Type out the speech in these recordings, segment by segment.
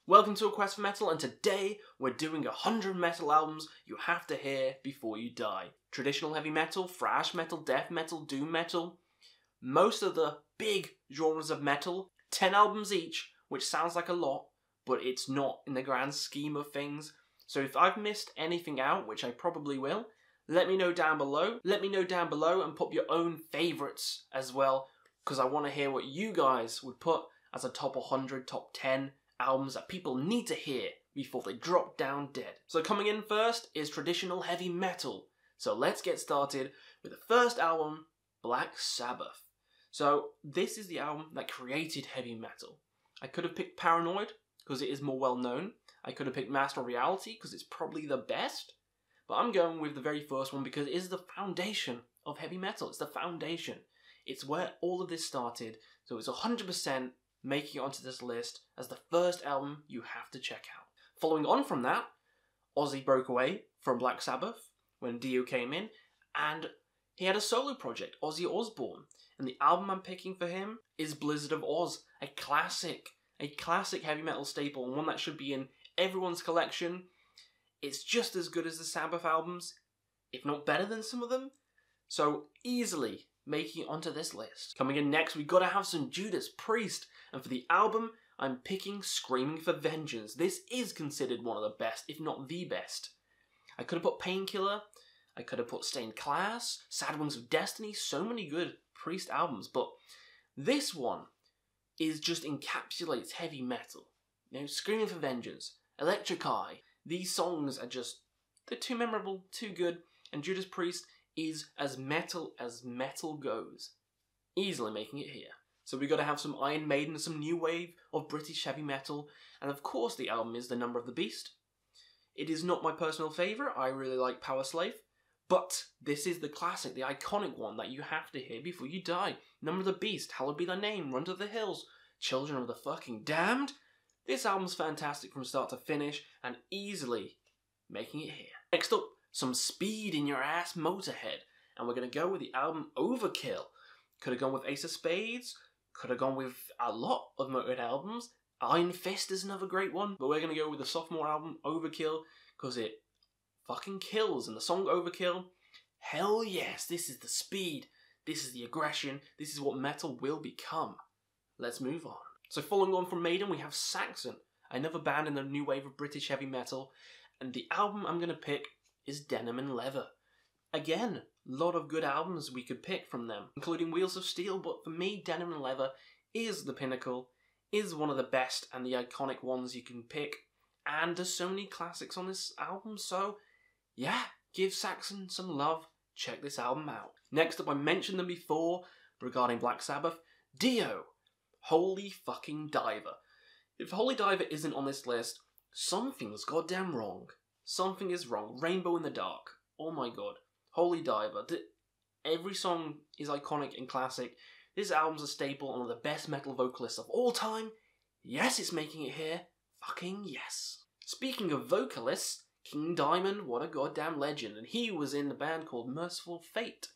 Welcome to A Quest for Metal, and today we're doing 100 metal albums you have to hear before you die. Traditional heavy metal, thrash metal, death metal, doom metal. Most of the big genres of metal, 10 albums each, which sounds like a lot, but it's not in the grand scheme of things. So if I've missed anything out, which I probably will, let me know down below. Let me know down below and put your own favourites as well, because I want to hear what you guys would put as a top 100, top 10 albums that people need to hear before they drop down dead. So coming in first is traditional heavy metal. So let's get started with the first album, Black Sabbath. So this is the album that created heavy metal. I could have picked Paranoid because it is more well known. I could have picked Master of Reality because it's probably the best. But I'm going with the very first one because it is the foundation of heavy metal. It's the foundation. It's where all of this started. So it's 100% making it onto this list as the first album you have to check out. Following on from that, Ozzy broke away from Black Sabbath when Dio came in, and he had a solo project, Ozzy Osbourne. And the album I'm picking for him is Blizzard of Ozz, a classic heavy metal staple, and one that should be in everyone's collection. It's just as good as the Sabbath albums, if not better than some of them. So easily making it onto this list. Coming in next, we gotta have some Judas Priest. And for the album, I'm picking Screaming for Vengeance. This is considered one of the best, if not the best. I could have put Painkiller, I could have put Stained Class, Sad Wings of Destiny, so many good Priest albums, but this one just encapsulates heavy metal. You know, Screaming for Vengeance, Electric Eye, these songs are they're too memorable, too good, and Judas Priest is as metal goes. Easily making it here. So we gotta have some Iron Maiden, some new wave of British heavy metal, and of course the album is The Number of the Beast. It is not my personal favourite, I really like Power Slave, but this is the classic, the iconic one that you have to hear before you die. Number of the Beast, Hallowed Be Thy Name, Run to the Hills, Children of the Fucking Damned. This album's fantastic from start to finish, and easily making it here. Next up, some speed in your ass Motorhead, and we're gonna go with the album Overkill. Could have gone with Ace of Spades, could have gone with a lot of Motorhead albums. Iron Fist is another great one, but we're going to go with the sophomore album, Overkill, because it fucking kills. And the song Overkill, hell yes, this is the speed, this is the aggression, this is what metal will become. Let's move on. So following on from Maiden, we have Saxon, another band in the new wave of British heavy metal, and the album I'm going to pick is Denim and Leather. Again, a lot of good albums we could pick from them, including Wheels of Steel, but for me, Denim and Leather is the pinnacle, is one of the best and the iconic ones you can pick, and there's so many classics on this album, so yeah, give Saxon some love, check this album out. Next up, I mentioned them before regarding Black Sabbath, Dio, Holy Fucking Diver. If Holy Diver isn't on this list, something's goddamn wrong. Something is wrong. Rainbow in the Dark, oh my god. Holy Diver. Every song is iconic and classic. This album's a staple and one of the best metal vocalists of all time. Yes, it's making it here. Fucking yes. Speaking of vocalists, King Diamond, what a goddamn legend. And he was in the band called Merciful Fate.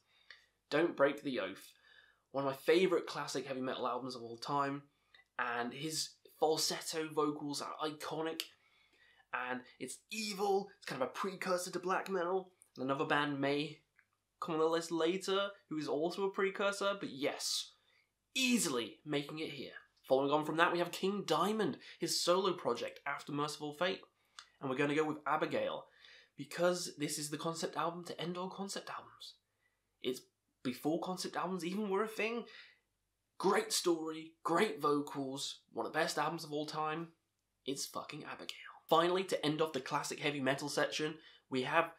Don't Break the Oath. One of my favourite classic heavy metal albums of all time. And his falsetto vocals are iconic. And it's evil. It's kind of a precursor to black metal. Another band may come on the list later, who is also a precursor, but yes, easily making it here. Following on from that, we have King Diamond, his solo project after Merciful Fate. And we're going to go with Abigail, because this is the concept album to end all concept albums. It's before concept albums even were a thing. Great story, great vocals, one of the best albums of all time. It's fucking Abigail. Finally, to end off the classic heavy metal section, we have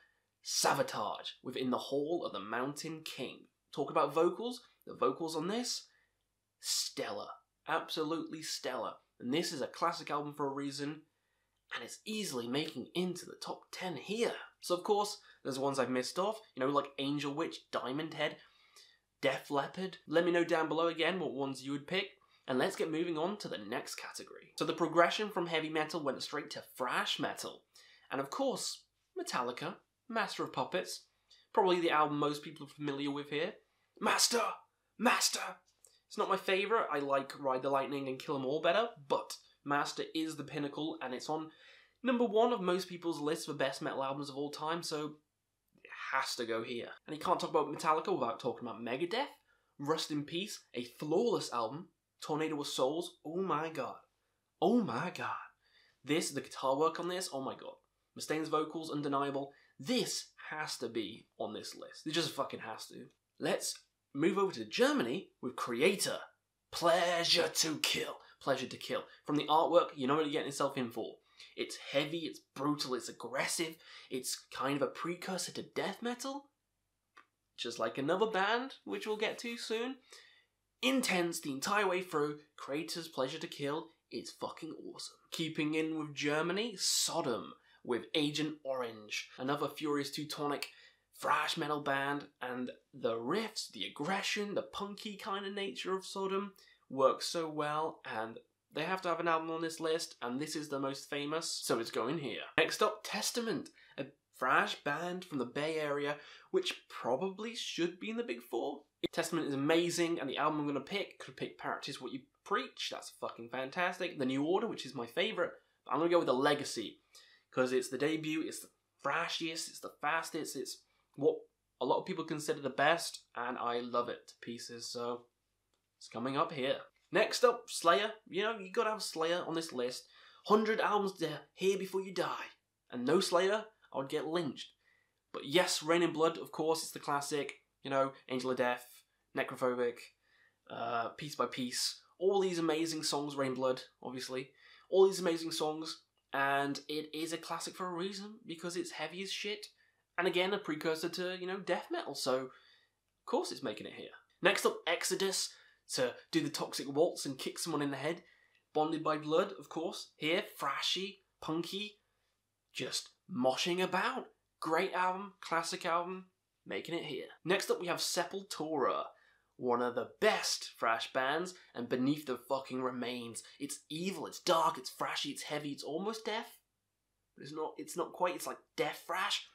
Savatage within the Hall of the Mountain King. Talk about vocals. The vocals on this, stellar. Absolutely stellar. And this is a classic album for a reason, and it's easily making into the top 10 here. So of course, there's ones I've missed off, you know, like Angel Witch, Diamond Head, Def Leppard. Let me know down below again what ones you would pick, and let's get moving on to the next category. So the progression from heavy metal went straight to thrash metal. And of course, Metallica, Master of Puppets, probably the album most people are familiar with here. Master! Master! It's not my favourite, I like Ride the Lightning and Kill 'Em All better, but Master is the pinnacle, and it's on number 1 of most people's lists for best metal albums of all time, so it has to go here. And you can't talk about Metallica without talking about Megadeth, Rust in Peace, a flawless album, Tornado of Souls, oh my god. Oh my god. The guitar work on this, oh my god. Mustaine's vocals, undeniable. This has to be on this list. It just fucking has to. Let's move over to Germany with Creator. Pleasure to Kill. Pleasure to Kill. From the artwork, you know what you're getting yourself in for. It's heavy, it's brutal, it's aggressive, it's kind of a precursor to death metal. Just like another band, which we'll get to soon. Intense the entire way through. Creator's Pleasure to Kill is fucking awesome. Keeping in with Germany, Sodom with Agent Orange. Another furious Teutonic thrash metal band, and the riffs, the aggression, the punky kind of nature of Sodom works so well, and they have to have an album on this list, and this is the most famous, so it's going here. Next up, Testament, a thrash band from the Bay Area, which probably should be in the Big Four. Testament is amazing, and the album I'm going to pick, could pick Practice What You Preach, that's fucking fantastic. The New Order, which is my favourite, but I'm going to go with The Legacy, because it's the debut, it's the thrashiest, it's the fastest, it's what a lot of people consider the best, and I love it to pieces, so it's coming up here. Next up, Slayer. You know, you gotta have Slayer on this list. 100 albums to hear before you die. And no Slayer, I would get lynched. But yes, Rain in Blood, of course, it's the classic. You know, Angel of Death, Necrophobic, Piece by Piece. All these amazing songs, Rain Blood, obviously. All these amazing songs, and it is a classic for a reason, because it's heavy as shit. And again, a precursor to, you know, death metal, so of course it's making it here. Next up, Exodus, to do the toxic waltz and kick someone in the head. Bonded by Blood, of course. Here, thrashy, punky, just moshing about. Great album, classic album, making it here. Next up we have Sepultura, one of the best thrash bands, and Beneath the Fucking Remains. It's evil, it's dark, it's thrashy, it's heavy, it's almost death. But it's not quite, it's like death thrash.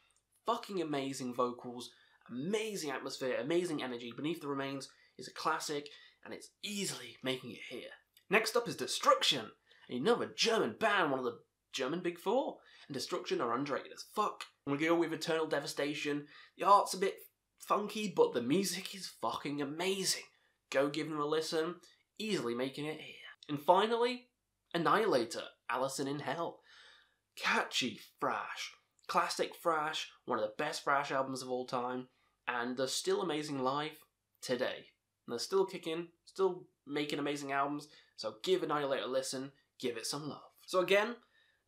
Fucking amazing vocals, amazing atmosphere, amazing energy. Beneath the Remains is a classic, and it's easily making it here. Next up is Destruction, another German band, one of the German Big Four. And Destruction are underrated as fuck. We go with Eternal Devastation. The art's a bit funky, but the music is fucking amazing. Go give them a listen, easily making it here. And finally, Annihilator, Alison in Hell. Catchy thrash, classic thrash, one of the best thrash albums of all time, and they're still amazing live today. And they're still kicking, still making amazing albums, so give Annihilator a listen, give it some love. So again,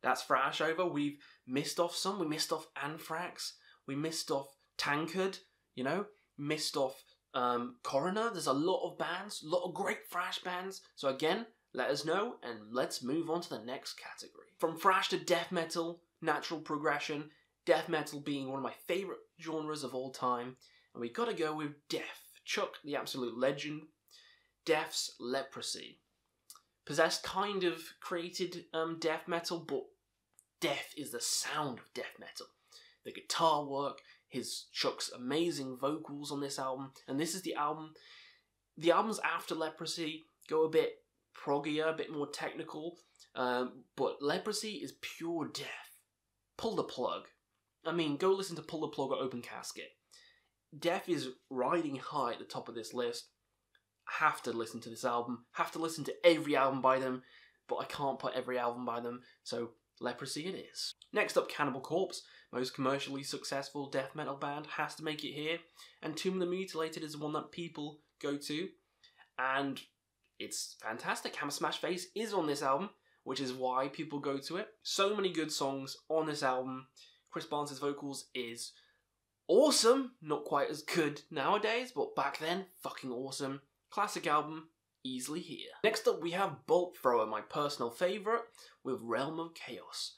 that's thrash over. We've missed off some. We missed off Anthrax, we missed off Tankard, you know, missed off Coroner. There's a lot of bands, a lot of great thrash bands. So again, let us know, and let's move on to the next category. From thrash to death metal, natural progression, death metal being one of my favourite genres of all time, and we gotta go with Death. Chuck, the absolute legend. Death's Leprosy. Possessed kind of created death metal, but Death is the sound of death metal. The guitar work, Chuck's amazing vocals on this album, and this is the album. The albums after Leprosy go a bit proggier, a bit more technical, but Leprosy is pure death. Pull the plug. I mean, go listen to Pull the Plug or Open Casket. Death is riding high at the top of this list. I have to listen to this album, have to listen to every album by them, but I can't put every album by them, so Leprosy it is. Next up, Cannibal Corpse, most commercially successful death metal band, has to make it here, and Tomb of the Mutilated is the one that people go to, and it's fantastic. Hammer Smash Face is on this album, which is why people go to it. So many good songs on this album. Chris Barnes' vocals is awesome, not quite as good nowadays, but back then, fucking awesome. Classic album, easily here. Next up we have Bolt Thrower, my personal favourite, with Realm of Chaos.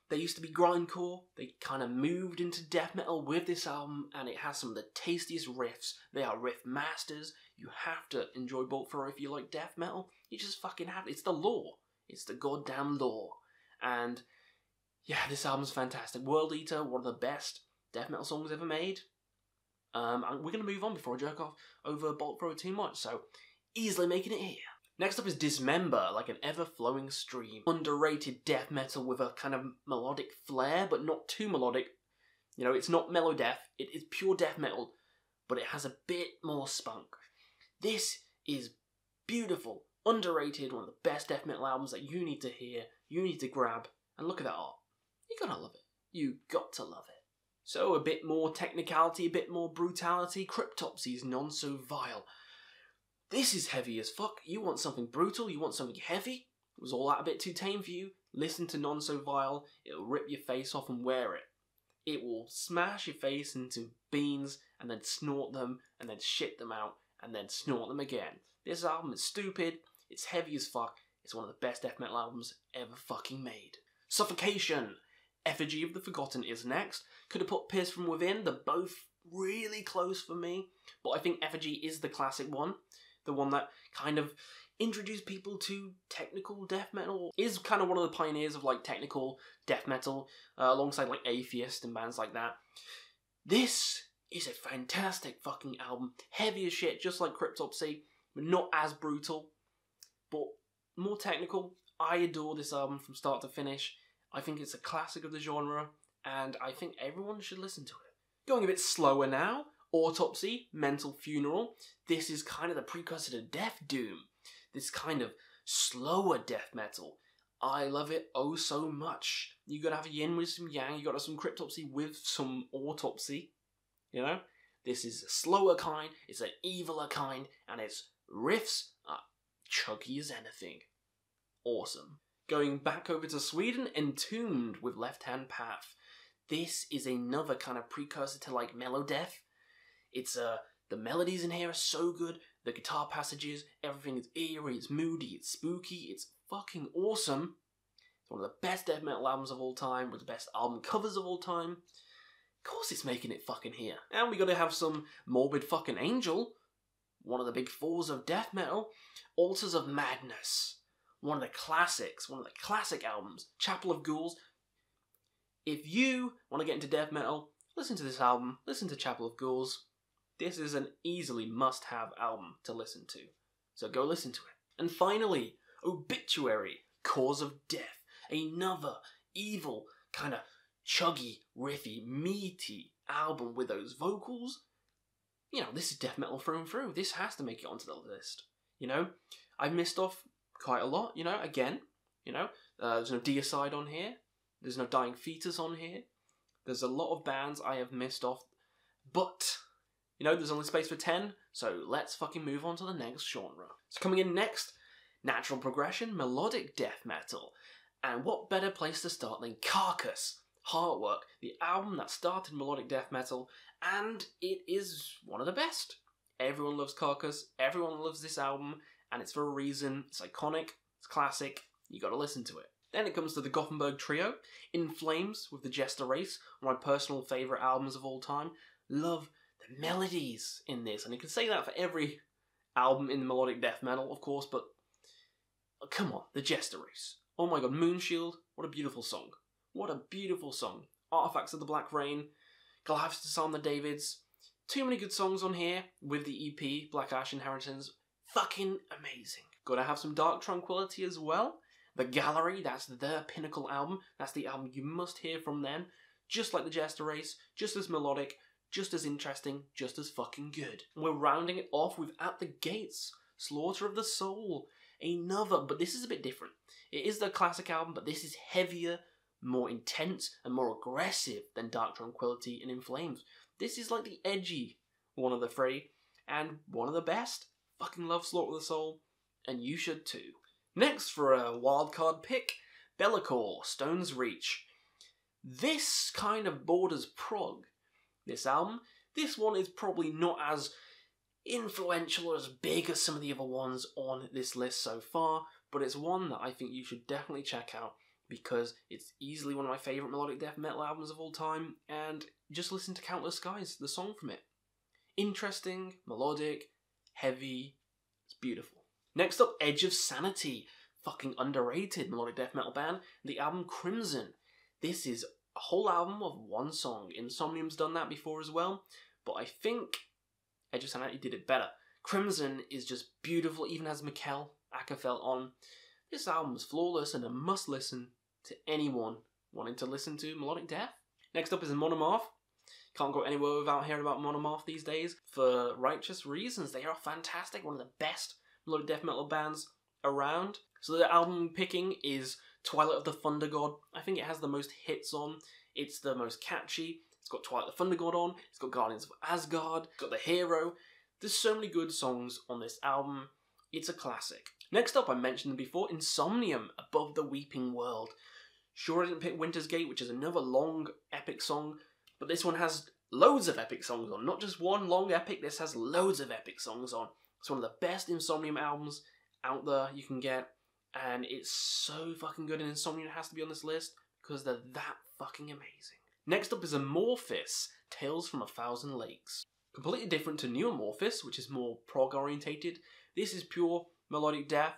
They used to be grindcore, they kind of moved into death metal with this album, and it has some of the tastiest riffs. They are riff masters. You have to enjoy Bolt Thrower if you like death metal. You just fucking have to. It's the law. It's the goddamn law. And yeah, this album's fantastic. World Eater, one of the best death metal songs ever made. And we're going to move on before I jerk off over Bolt Thrower too much, so easily making it here. Next up is Dismember, like an ever-flowing stream. Underrated death metal with a kind of melodic flair, but not too melodic. You know, it's not mellow death, it is pure death metal, but it has a bit more spunk. This is beautiful, underrated, one of the best death metal albums that you need to hear, you need to grab, and look at that art. You gotta love it. You got to love it. So, a bit more technicality, a bit more brutality, Cryptopsy's None So Vile. This is heavy as fuck. You want something brutal, you want something heavy? Was all that a bit too tame for you? Listen to None So Vile, it'll rip your face off and wear it. It will smash your face into beans, and then snort them, and then shit them out, and then snort them again. This album is stupid, it's heavy as fuck, it's one of the best death metal albums ever fucking made. Suffocation! Effigy of the Forgotten is next. Could have put Pierce From Within, they're both really close for me, but I think Effigy is the classic one. The one that kind of introduced people to technical death metal, is kind of one of the pioneers of like technical death metal, alongside like Atheist and bands like that. This is a fantastic fucking album, heavy as shit, just like Cryptopsy, but not as brutal, but more technical. I adore this album from start to finish. I think it's a classic of the genre, and I think everyone should listen to it. Going a bit slower now, Autopsy, Mental Funeral. This is kind of the precursor to Death Doom. This kind of slower death metal. I love it oh so much. You gotta have a yin with some yang, you gotta have some Cryptopsy with some Autopsy. You know? This is a slower kind, it's an eviler kind, and its riffs are chuggy as anything. Awesome. Going back over to Sweden, Entombed with Left Hand Path. This is another kind of precursor to like mellow death. It's the melodies in here are so good, the guitar passages, everything is eerie, it's moody, it's spooky, it's fucking awesome. It's one of the best death metal albums of all time, with the best album covers of all time. Of course it's making it fucking here. And we gotta have some Morbid fucking Angel, one of the big fours of death metal. Altars of Madness, one of the classics, one of the classic albums. Chapel of Ghouls. If you want to get into death metal, listen to this album, listen to Chapel of Ghouls. This is an easily must-have album to listen to, so go listen to it. And finally, Obituary, Cause of Death, another evil, kind of chuggy, riffy, meaty album with those vocals. You know, this is death metal through and through. This has to make it onto the list. You know, I've missed off quite a lot, you know, again, you know, there's no Deicide on here, there's no Dying Fetus on here, there's a lot of bands I have missed off, but you know, there's only space for 10, so let's fucking move on to the next genre. So coming in next, Natural Progression, Melodic Death Metal. And what better place to start than Carcass, Heartwork, the album that started melodic death metal, and it is one of the best. Everyone loves Carcass, everyone loves this album, and it's for a reason. It's iconic, it's classic, you gotta listen to it. Then it comes to the Gothenburg Trio, In Flames with the Jester Race, one of my personal favourite albums of all time. Love the melodies in this, and you can say that for every album in melodic death metal, of course, but come on, the Jester Race. Oh my god, Moonshield, what a beautiful song. What a beautiful song. Artifacts of the Black Rain, Galactus on the Davids. Too many good songs on here with the EP, Black Ash Inheritance. Fucking amazing. Gotta have some Dark Tranquility as well. The Gallery, that's their pinnacle album. That's the album you must hear from them. Just like the Jester Race, just as melodic, just as interesting, just as fucking good. And we're rounding it off with At the Gates, Slaughter of the Soul. Another, but this is a bit different. It is the classic album, but this is heavier, more intense, and more aggressive than Dark Tranquility and In Flames. This is like the edgy one of the three, and one of the best. Fucking love Slaughter of the Soul, and you should too. Next, for a wildcard pick, Be'lakor, Stone's Reach. This kind of borders prog. This album, this one is probably not as influential or as big as some of the other ones on this list so far, but it's one that I think you should definitely check out because it's easily one of my favourite melodic death metal albums of all time, and just listen to Countless Skies, the song from it. Interesting, melodic, heavy, it's beautiful. Next up, Edge of Sanity, fucking underrated melodic death metal band, the album Crimson. This is a whole album of one song. Insomnium's done that before as well, but I think Edge of Sanity did it better. Crimson is just beautiful, even has Mikkel. Acapella on. This album is flawless and a must listen to anyone wanting to listen to melodic death. Next up is Monomorph. Can't go anywhere without hearing about Monomorph these days, for righteous reasons. They are fantastic, one of the best melodic death metal bands around. So the album picking is Twilight of the Thunder God. I think it has the most hits on. It's the most catchy. It's got Twilight of the Thunder God on. It's got Guardians of Asgard. It's got The Hero. There's so many good songs on this album. It's a classic. Next up, I mentioned them before, Insomnium, Above the Weeping World. Sure, I didn't pick Winter's Gate, which is another long, epic song, but this one has loads of epic songs on. Not just one long epic, this has loads of epic songs on. It's one of the best Insomnium albums out there you can get, and it's so fucking good, and Insomnium has to be on this list because they're that fucking amazing. Next up is Amorphis, Tales from a Thousand Lakes. Completely different to New Amorphis, which is more prog orientated. This is pure melodic death,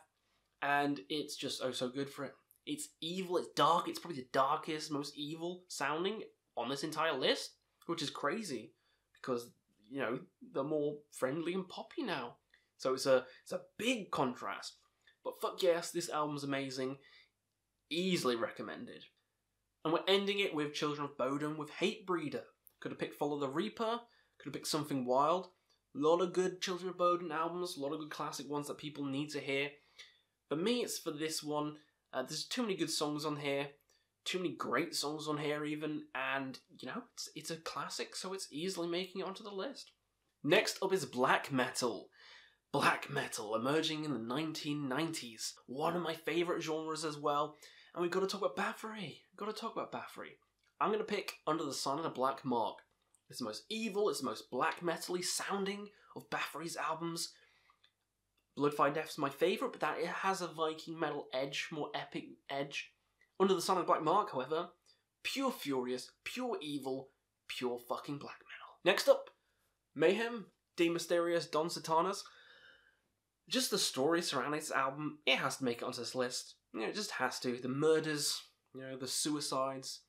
and it's just oh so good for it. It's evil, it's dark, it's probably the darkest, most evil sounding on this entire list, which is crazy because, you know, they're more friendly and poppy now. So it's a big contrast. But fuck yes, this album's amazing. Easily recommended. And we're ending it with Children of Bodom with Hatebreeder. Could have picked Follow the Reaper, could have picked Something Wild. A lot of good Children of Bodom albums, a lot of good classic ones that people need to hear. For me, it's for this one. There's too many good songs on here, too many great songs on here even, and, you know, it's a classic, so it's easily making it onto the list. Next up is black metal. Black metal, emerging in the 1990s. One of my favourite genres as well, and we've got to talk about Bathory. I'm going to pick Under the Sun and a Black Mark. It's the most evil, it's the most black metal-y sounding of Bathory's albums. Bloodfire Death's my favourite, but that it has a Viking metal edge, more epic edge. Under the Sun and Black Mark, however, pure furious, pure evil, pure fucking black metal. Next up, Mayhem, De Mysteriis Don Satanas. Just the story surrounding this album, it has to make it onto this list. You know, it just has to. The murders, you know, the suicides,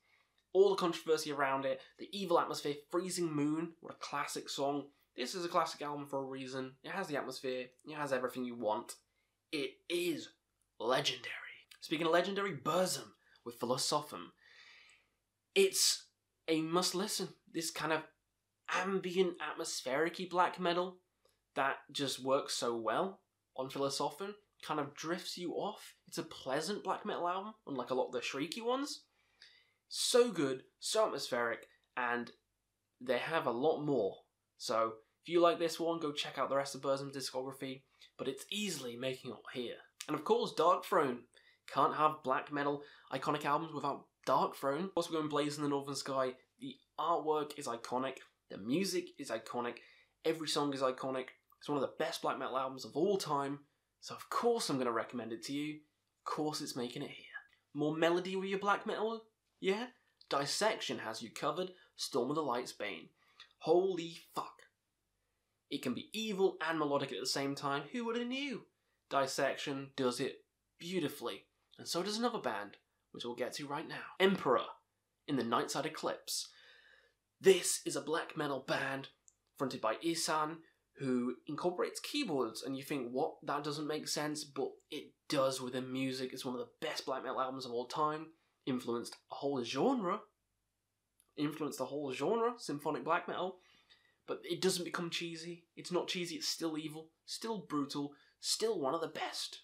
all the controversy around it, the evil atmosphere, Freezing Moon, what a classic song. This is a classic album for a reason. It has the atmosphere, it has everything you want. It is legendary. Speaking of legendary, Burzum with Philosophem. It's a must listen. This kind of ambient, atmospheric-y black metal that just works so well on Philosophem, kind of drifts you off. It's a pleasant black metal album, unlike a lot of the shrieky ones. So good, so atmospheric, and they have a lot more. So if you like this one, go check out the rest of Burzum's discography, but it's easily making it here. And of course, Dark Throne. Can't have black metal iconic albums without Dark Throne. Also going Blaze in the Northern Sky. The artwork is iconic, the music is iconic, every song is iconic. It's one of the best black metal albums of all time, so of course I'm going to recommend it to you. Of course it's making it here. More melody with your black metal? Yeah? Dissection has you covered, Storm of the Light's Bane. Holy fuck. It can be evil and melodic at the same time, who would have knew? Dissection does it beautifully, and so does another band, which we'll get to right now. Emperor, in the Nightside Eclipse. This is a black metal band fronted by Ihsahn, who incorporates keyboards, and you think, what? That doesn't make sense, but it does with the music. It's one of the best black metal albums of all time. Influenced a whole genre, symphonic black metal, but it doesn't become cheesy. It's not cheesy, it's still evil, still brutal, still one of the best.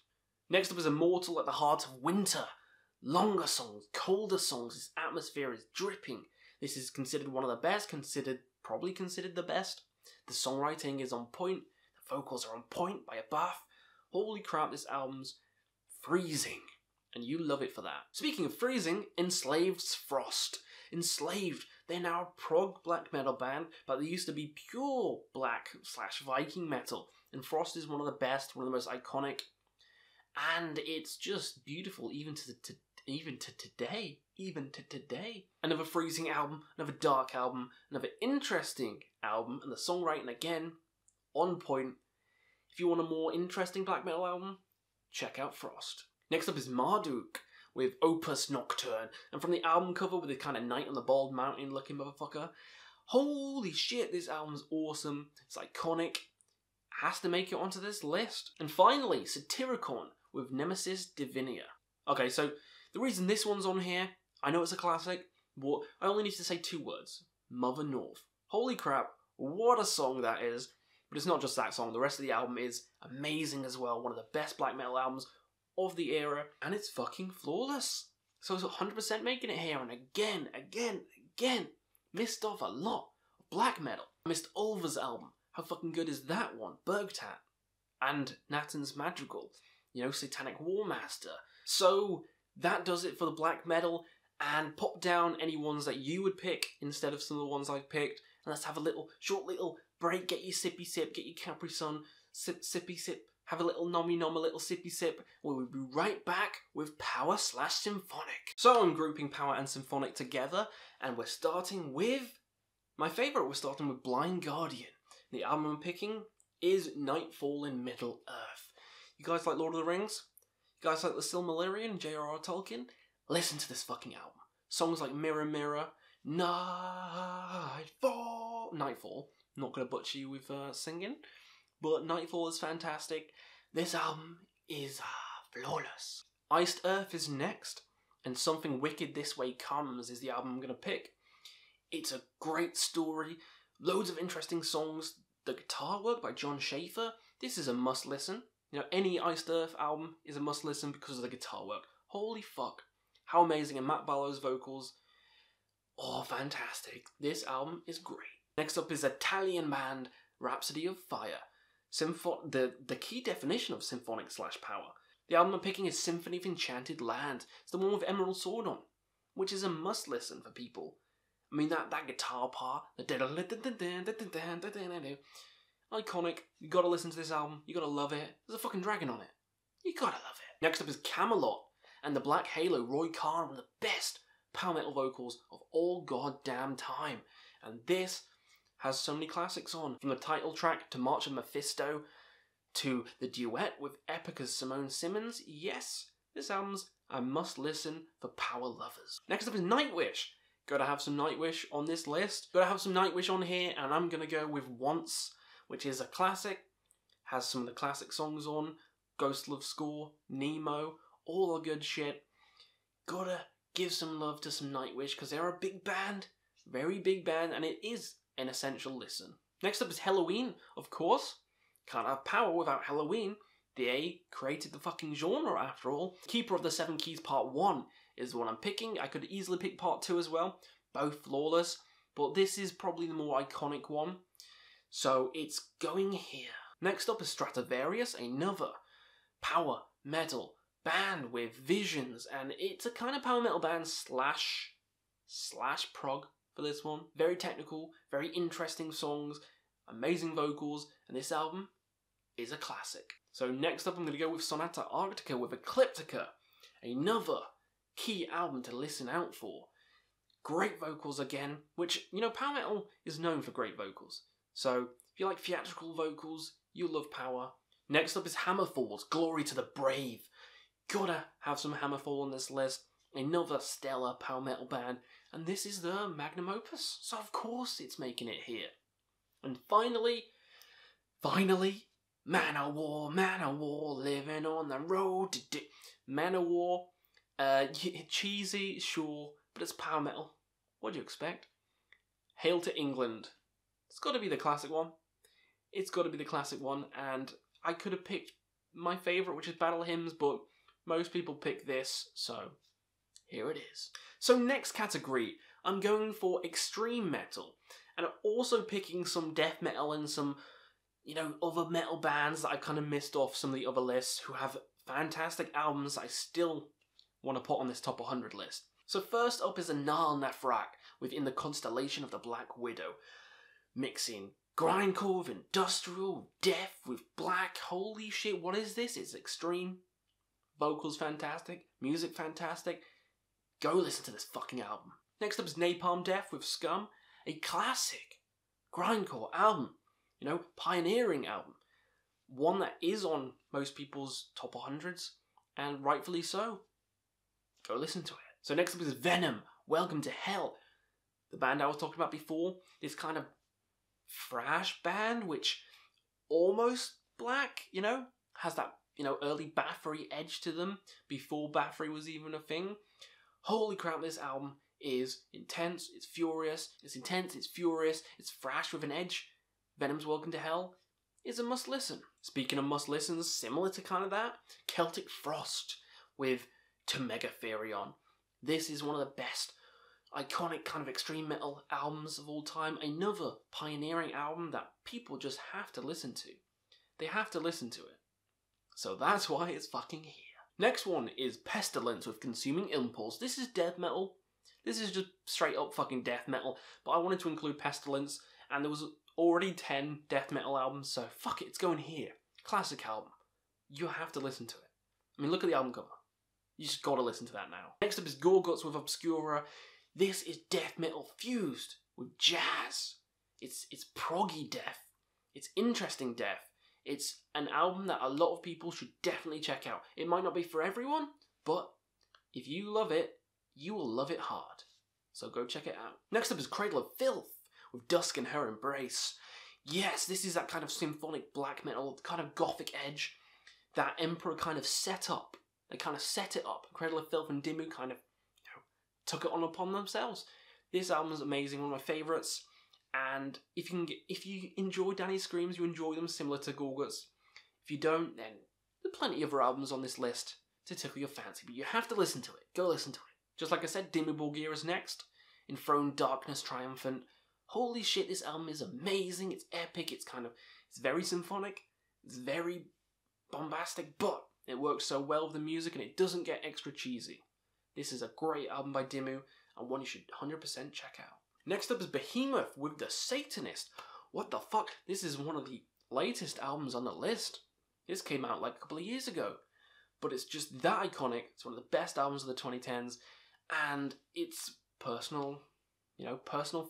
Next up is Immortal at the Heart of Winter. Longer songs, colder songs, its atmosphere is dripping. This is considered one of the best, probably considered the best. The songwriting is on point, the vocals are on point by a bath. Holy crap, this album's freezing. And you love it for that. Speaking of freezing, Enslaved's Frost. Enslaved, they're now a prog black metal band, but they used to be pure black / Viking metal. And Frost is one of the best, one of the most iconic. And it's just beautiful even to today. Another freezing album, another dark album, another interesting album, and the songwriting again, on point. If you want a more interesting black metal album, check out Frost. Next up is Marduk with Opus Nocturne, and from the album cover with the kind of knight on the bald mountain looking motherfucker, holy shit, this album's awesome, it's iconic, has to make it onto this list. And finally, Satyricon with Nemesis Divinia. Okay, so the reason this one's on here, I know it's a classic, but I only need to say 2 words. Mother North. Holy crap, what a song that is. But it's not just that song, the rest of the album is amazing as well. One of the best black metal albums of the era, and it's fucking flawless. So it's 100% making it here, and again, missed off a lot of black metal. I missed Ulver's album. How fucking good is that one? Bergtat. And Nathan's Madrigal. You know, Satanic Warmaster. So that does it for the black metal, and pop down any ones that you would pick instead of some of the ones I've picked, and let's have a short little break. Get your sippy sip, get your Capri Sun, sippy sip, have a little nommy nom, a little sippy sip. We'll be right back with Power / Symphonic. So I'm grouping Power and Symphonic together, and we're starting with my favourite. We're starting with Blind Guardian. The album I'm picking is Nightfall in Middle Earth. You guys like Lord of the Rings? You guys like the Silmarillion, J.R.R. Tolkien? Listen to this fucking album. Songs like Mirror Mirror, Nightfall. Not gonna butcher you with singing, but Nightfall is fantastic. This album is flawless. Iced Earth is next, and Something Wicked This Way Comes is the album I'm gonna pick. It's a great story, loads of interesting songs, the guitar work by John Schaefer. This is a must listen. You know, any Iced Earth album is a must listen because of the guitar work. Holy fuck. How amazing, and Matt Ballow's vocals. Oh, fantastic. This album is great. Next up is Italian band Rhapsody of Fire. The key definition of symphonic / power. The album I'm picking is Symphony of Enchanted Land. It's the one with Emerald Sword on, which is a must listen for people. I mean, that guitar part, iconic. You gotta listen to this album. You gotta love it. There's a fucking dragon on it. You gotta love it. Next up is Camelot and the Black Halo. Roy Khan, one of the best power metal vocals of all goddamn time. And this has so many classics on, from the title track to March of Mephisto to the duet with Epica's Simone Simmons. Yes, this album's a must listen for power lovers. Next up is Nightwish. Gotta have some Nightwish on this list. Gotta have some Nightwish on here, and I'm gonna go with Once, which is a classic. Has some of the classic songs on. Ghost Love Score, Nemo, all the good shit. Gotta give some love to some Nightwish, because they're a big band. Very big band, and it is an essential listen. Next up is Helloween, of course. Can't have power without Helloween. They created the fucking genre, after all. Keeper of the Seven Keys Part 1 is the one I'm picking. I could easily pick Part 2 as well. Both flawless. But this is probably the more iconic one. So it's going here. Next up is Stratovarius, another power metal band with visions. And it's a kind of power metal band slash prog for this one. Very technical, very interesting songs, amazing vocals, and this album is a classic. So next up I'm going to go with Sonata Arctica with Ecliptica, another key album to listen out for. Great vocals again, which, you know, power metal is known for great vocals. So if you like theatrical vocals, you'll love power. Next up is Hammerfall's Glory to the Brave. Gotta have some Hammerfall on this list. Another stellar power metal band, and this is their magnum opus, so of course it's making it here. And finally, Manowar, living on the road to Manowar. Cheesy, sure, but it's power metal. What do you expect? Hail to England. It's got to be the classic one. It's got to be the classic one, and I could have picked my favourite, which is Battle Hymns, but most people pick this, so here it is. So next category, I'm going for extreme metal. And I'm also picking some death metal and some, you know, other metal bands that I kind of missed off some of the other lists who have fantastic albums that I still want to put on this top 100 list. So first up is Anal Nathrak with In the Constellation of the Black Widow. Mixing grindcore with industrial, death with black. Holy shit, what is this? It's extreme. Vocals fantastic. Music fantastic. Go listen to this fucking album. Next up is Napalm Death with Scum, a classic grindcore album, you know, pioneering album. One that is on most people's top 100s, and rightfully so. Go listen to it. So next up is Venom, Welcome to Hell. The band I was talking about before, this kind of thrash band, which almost black, you know? Has that, you know, early Bathory edge to them before Bathory was even a thing. Holy crap, this album is intense, it's furious, it's intense, it's furious, it's thrash with an edge. Venom's Welcome to Hell is a must listen. Speaking of must listens, similar to kind of that, Celtic Frost with To Megatherion. This is one of the best iconic kind of extreme metal albums of all time. Another pioneering album that people just have to listen to. They have to listen to it. So that's why it's fucking here. Next one is Pestilence with Consuming Impulse. This is death metal. This is just straight up fucking death metal. But I wanted to include Pestilence, and there was already 10 death metal albums, so fuck it, it's going here. Classic album. You have to listen to it. I mean, look at the album cover. You just gotta listen to that now. Next up is Gorguts with Obscura. This is death metal fused with jazz. It's proggy death. It's interesting death. It's an album that a lot of people should definitely check out. It might not be for everyone, but if you love it, you will love it hard. So go check it out. Next up is Cradle of Filth with Dusk and Her Embrace. Yes, this is that kind of symphonic black metal, kind of gothic edge that Emperor kind of set up. They kind of set it up. Cradle of Filth and Dimmu kind of, you know, took it on upon themselves. This album is amazing, one of my favourites. And if you enjoy Danny's Screams, you enjoy them similar to Gorguts. If you don't, then there are plenty of other albums on this list to tickle your fancy, but you have to listen to it. Go listen to it. Just like I said, Dimmu Borgir is next. Enthroned Darkness Triumphant. Holy shit, this album is amazing. It's epic. It's very symphonic. It's very bombastic, but it works so well with the music and it doesn't get extra cheesy. This is a great album by Dimmu and one you should 100% check out. Next up is Behemoth with The Satanist. What the fuck? This is one of the latest albums on the list. This came out like a couple of years ago. But it's just that iconic. It's one of the best albums of the 2010s. And it's personal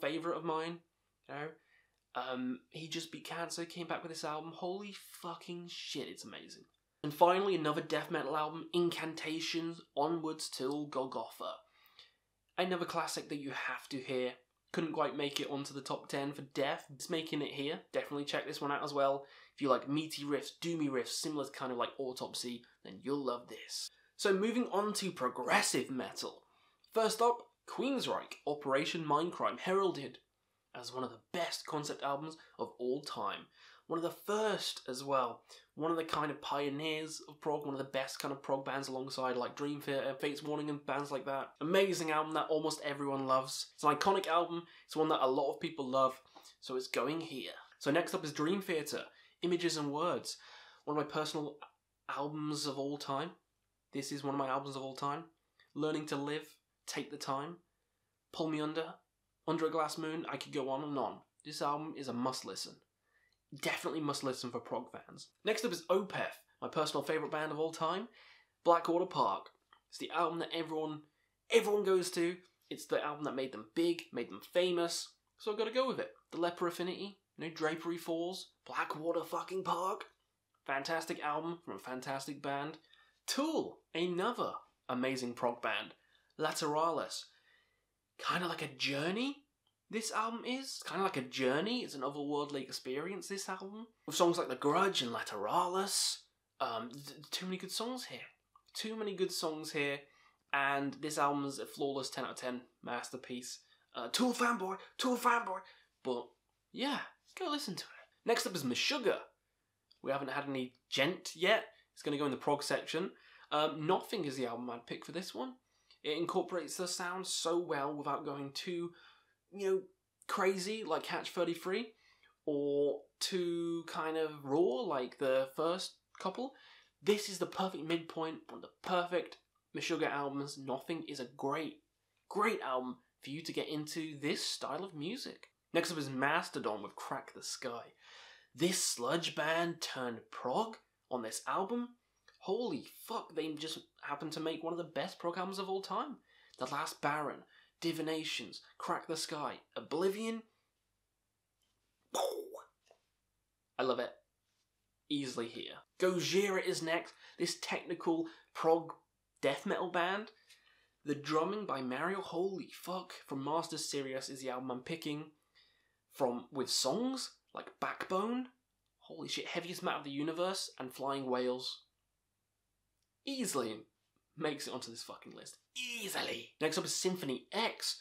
favourite of mine. You know? He just beat cancer, came back with this album. Holy fucking shit, it's amazing. And finally, another death metal album, Incantations, Onwards Till Golgotha. Another classic that you have to hear. Couldn't quite make it onto the top 10 for death. It's making it here. Definitely check this one out as well. If you like meaty riffs, doomy riffs, similar to kind of like Autopsy, then you'll love this. So moving on to progressive metal. First up, Queensryche, Operation Mindcrime, heralded as one of the best concept albums of all time. One of the first as well. One of the kind of pioneers of prog, one of the best kind of prog bands alongside like Dream Theater, Fates Warning and bands like that. Amazing album that almost everyone loves. It's an iconic album, it's one that a lot of people love, so it's going here. So next up is Dream Theater, Images and Words. One of my personal albums of all time. This is one of my albums of all time. Learning to Live, Take the Time, Pull Me Under, Under a Glass Moon, I could go on and on. This album is a must listen. Definitely must listen for prog fans. Next up is Opeth, my personal favourite band of all time, Blackwater Park. It's the album that everyone goes to. It's the album that made them big, made them famous, so I've got to go with it. The Leper Affinity, you know, Drapery Falls, Blackwater fucking Park. Fantastic album from a fantastic band. Tool, another amazing prog band. Lateralis, kind of like a journey. This album is kind of like a journey. It's an otherworldly experience, this album. With songs like The Grudge and Lateralis. Too many good songs here. Too many good songs here. And this album is a flawless 10 out of 10 masterpiece. Tool fanboy. But yeah, go listen to it. Next up is Meshuggah. We haven't had any gent yet. It's going to go in the prog section. Nothing is the album I'd pick for this one. It incorporates the sound so well without going too, you know, crazy like Catch 33 or too kind of raw like the first couple. This is the perfect midpoint, one of the perfect Meshuggah albums. Nothing is a great album for you to get into this style of music. Next up is Mastodon with Crack the Sky. This sludge band turned prog on this album. Holy fuck, they just happened to make one of the best prog albums of all time. The Last Baron, Divinations, Crack the Sky, Oblivion. I love it. Easily here. Gojira is next. This technical prog death metal band. The drumming by Mario, holy fuck, from Master Sirius is the album I'm picking. With songs like Backbone. Holy shit, Heaviest Metal of the Universe and Flying Whales. Easily makes it onto this fucking list. Easily. Next up is Symphony X.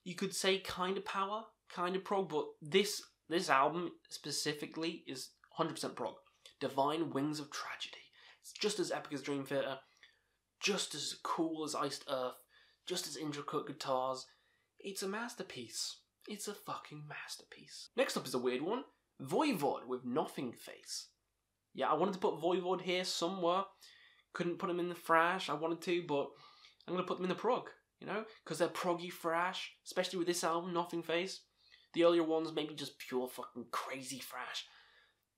You could say kind of power, kind of prog, but this album specifically is 100% prog. Divine Wings of Tragedy. It's just as epic as Dream Theater, just as cool as Iced Earth, just as intricate guitars. It's a masterpiece. It's a fucking masterpiece. Next up is a weird one. Voivod with Nothing Face. Yeah, I wanted to put Voivod here somewhere. Couldn't put him in the thrash. I wanted to, but I'm going to put them in the prog, you know? Because they're proggy thrash, especially with this album, Nothing Face. The earlier ones, maybe just pure fucking crazy thrash.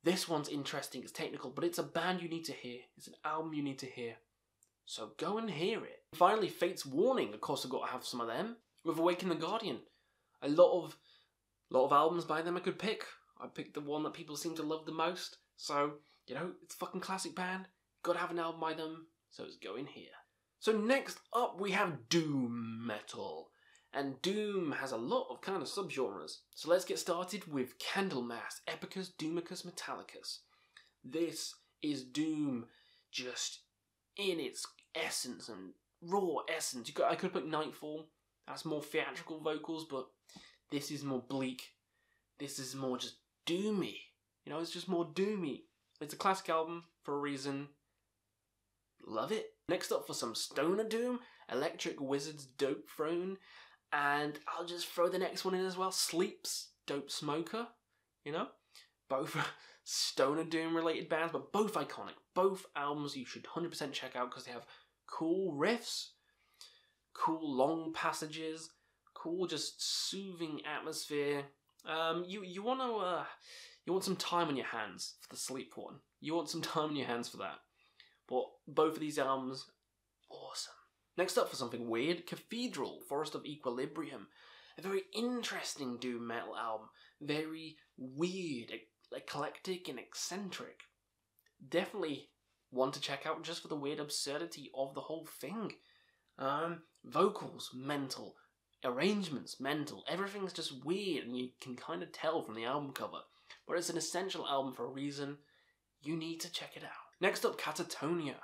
This one's interesting, it's technical, but it's a band you need to hear. It's an album you need to hear. So go and hear it. Finally, Fate's Warning. Of course, I've got to have some of them. With Awaken the Guardian. A lot of albums by them I could pick. I picked the one that people seem to love the most. So, you know, it's a fucking classic band. Got to have an album by them. So it's going here. So next up, we have Doom Metal. And Doom has a lot of kind of subgenres. So let's get started with Candlemass, Epicus, Doomicus, Metallicus. This is Doom just in its essence and raw essence. I could put Nightfall. That's more theatrical vocals, but this is more bleak. This is more just doomy. You know, it's just more doomy. It's a classic album for a reason. Love it. Next up for some Stoner Doom, Electric Wizard's Dope Throne. And I'll just throw the next one in as well. Sleep's Dope Smoker. You know? Both Stoner Doom related bands, but both iconic. Both albums you should 100% check out because they have cool riffs, cool long passages, cool just soothing atmosphere. You want some time on your hands for the Sleep one. You want some time on your hands for that. But both of these albums, awesome. Next up for something weird, Cathedral, Forest of Equilibrium. A very interesting doom metal album. Very weird, eclectic and eccentric. Definitely one to check out just for the weird absurdity of the whole thing. Vocals, mental. Arrangements, mental. Everything's just weird and you can kind of tell from the album cover. But it's an essential album for a reason. You need to check it out. Next up, Catatonia.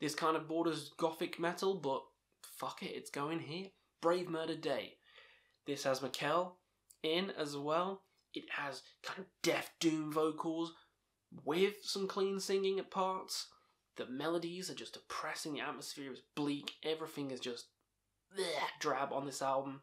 This kind of borders gothic metal, but fuck it, it's going here. Brave Murder Day. This has Mikkel in as well. It has kind of death doom vocals with some clean singing at parts. The melodies are just depressing, the atmosphere is bleak, everything is just drab on this album,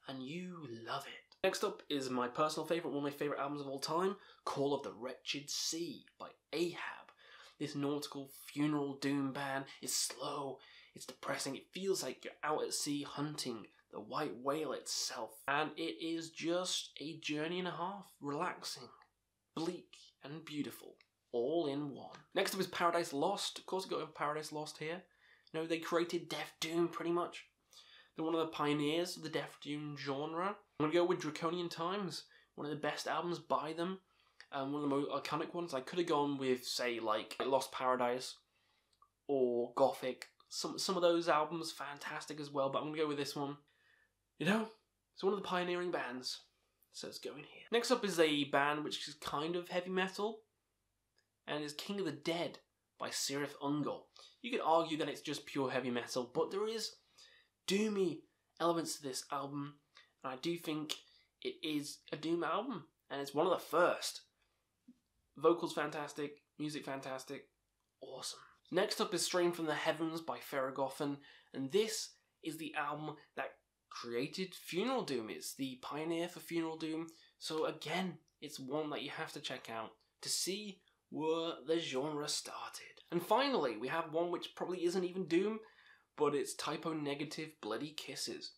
and you love it. Next up is my personal favourite, one of my favourite albums of all time, Call of the Wretched Sea by Ahab. This nautical funeral doom band is slow, it's depressing, it feels like you're out at sea hunting the white whale itself. And it is just a journey and a half, relaxing, bleak and beautiful, all in one. Next up is Paradise Lost. Of course, we've got Paradise Lost here. You know, they created Death Doom pretty much. They're one of the pioneers of the Death Doom genre. I'm going to go with Draconian Times, one of the best albums by them. One of the most iconic ones. I could have gone with, say, like Lost Paradise or Gothic. Some of those albums, fantastic as well, but I'm going to go with this one. You know, it's one of the pioneering bands, so it's going here. Next up is a band which is kind of heavy metal, and is King of the Dead by Sirith Ungol. You could argue that it's just pure heavy metal, but there is doomy elements to this album, and I do think it is a doom album, and it's one of the first. Vocals fantastic, music fantastic, awesome. Next up is Stream from the Heavens by Ferragothen, and this is the album that created Funeral Doom. It's the pioneer for Funeral Doom, so again, it's one that you have to check out to see where the genre started. And finally, we have one which probably isn't even doom, but it's Typo Negative Bloody Kisses.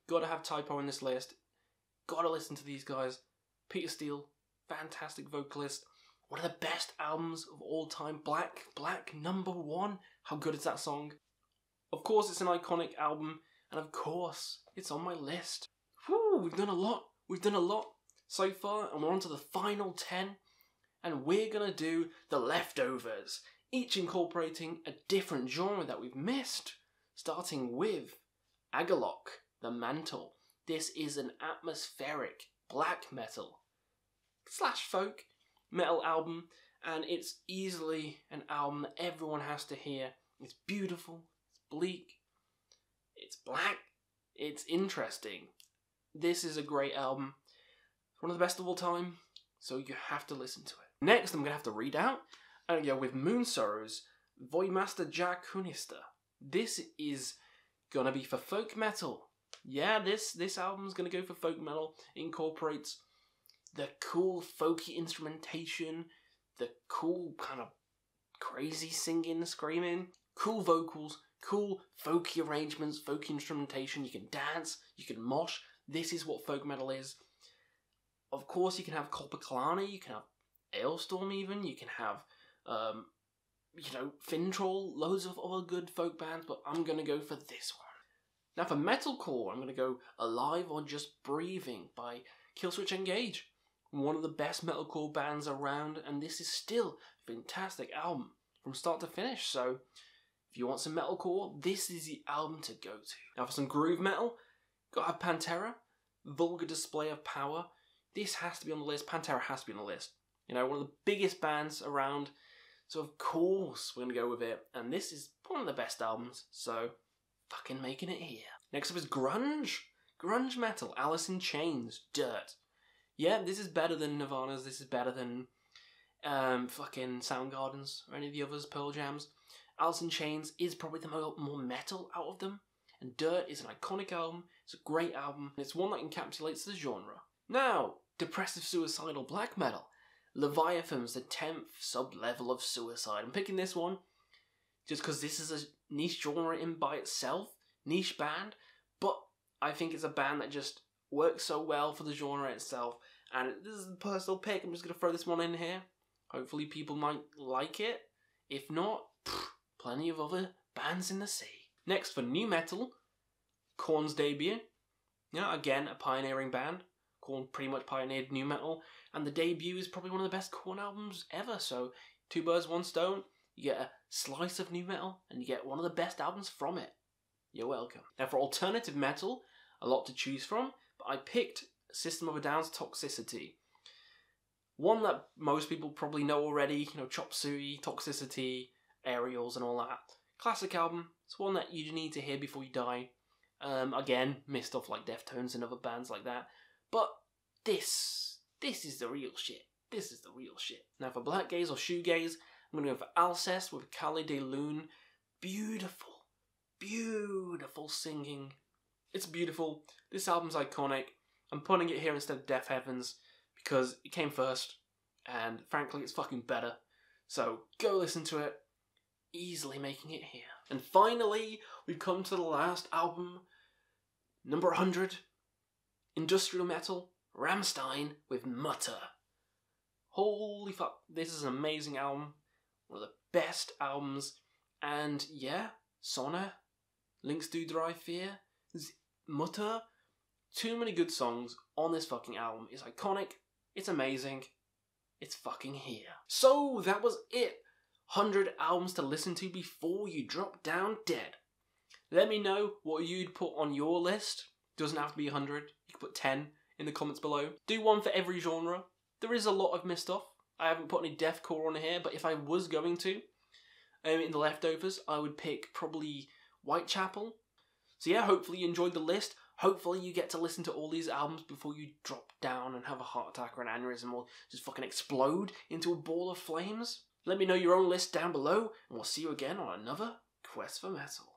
Gotta have Typo in this list. Gotta listen to these guys. Peter Steele, fantastic vocalist. One of the best albums of all time. Black #1. How good is that song? Of course, it's an iconic album, and of course, it's on my list. Whew, we've done a lot. We've done a lot so far, and we're on to the final 10, and we're gonna do the leftovers, each incorporating a different genre that we've missed, starting with Agalloch, The Mantle. This is an atmospheric black metal / folk metal album, and it's easily an album that everyone has to hear. It's beautiful, it's bleak, it's black, it's interesting. This is a great album. It's one of the best of all time, so you have to listen to it. Next, I'm going to have to read out. I'm going to go with Moon Sorrows, Voidmaster Jack Hunnister. This is going to be for folk metal. Yeah, this album's going to go for folk metal. It incorporates the cool folky instrumentation, the cool kind of crazy singing, screaming, cool vocals, cool folky arrangements, folky instrumentation. You can dance, you can mosh. This is what folk metal is. Of course, you can have Kolpaklani, you can have Ailstorm even, you can have, Fintroll, loads of other good folk bands, but I'm going to go for this one. Now for metalcore, I'm going to go Alive or Just Breathing by Killswitch Engage. One of the best metalcore bands around, and this is still a fantastic album from start to finish. So if you want some metalcore, this is the album to go to. Now for some groove metal, got to have Pantera, Vulgar Display of Power. This has to be on the list. Pantera has to be on the list. You know, one of the biggest bands around, so of course we're going to go with it. And this is one of the best albums, so fucking making it here. Next up is grunge. Grunge metal, Alice in Chains, Dirt. Yeah, this is better than Nirvana's, this is better than fucking Soundgarden's or any of the others, Pearl Jam's. Alice in Chains is probably the more metal out of them, and Dirt is an iconic album, it's a great album, and it's one that encapsulates the genre. Now, depressive suicidal black metal. Leviathan's the 10th sub-level of suicide. I'm picking this one just because this is a niche genre in by itself, niche band, but I think it's a band that just works so well for the genre itself, and this is a personal pick. I'm just going to throw this one in here. Hopefully people might like it. If not, plenty of other bands in the sea. Next for new metal, Korn's debut. Yeah, again, a pioneering band. Korn pretty much pioneered new metal, and the debut is probably one of the best Korn albums ever, so two birds, one stone. You get a slice of new metal, and you get one of the best albums from it. You're welcome. Now for alternative metal, a lot to choose from, but I picked System of a Down's Toxicity. One that most people probably know already, you know, Chop Suey, Toxicity, Aerials and all that. Classic album. It's one that you need to hear before you die. Again, missed off like Deftones and other bands like that. But this is the real shit. This is the real shit. Now for black gaze or shoegaze, I'm going to go for Alcest with Calle de Lune. Beautiful, beautiful singing. It's beautiful. This album's iconic. I'm putting it here instead of Death Heavens because it came first, and frankly it's fucking better. So go listen to it. Easily making it here. And finally, we've come to the last album, number 100. Industrial metal, Rammstein with Mutter. Holy fuck, this is an amazing album. One of the best albums. And yeah, Sonne, Links du Drei Vier, Mutter. Too many good songs on this fucking album. It's iconic, it's amazing, it's fucking here. So that was it. 100 albums to listen to before you drop down dead. Let me know what you'd put on your list. Doesn't have to be 100. You can put 10 in the comments below. Do one for every genre. There is a lot I've missed off. I haven't put any deathcore on here, but if I was going to, in the leftovers, I would pick probably Whitechapel. So yeah, hopefully you enjoyed the list. Hopefully you get to listen to all these albums before you drop down and have a heart attack or an aneurysm or just fucking explode into a ball of flames. Let me know your own list down below, and we'll see you again on another Quest for Metal.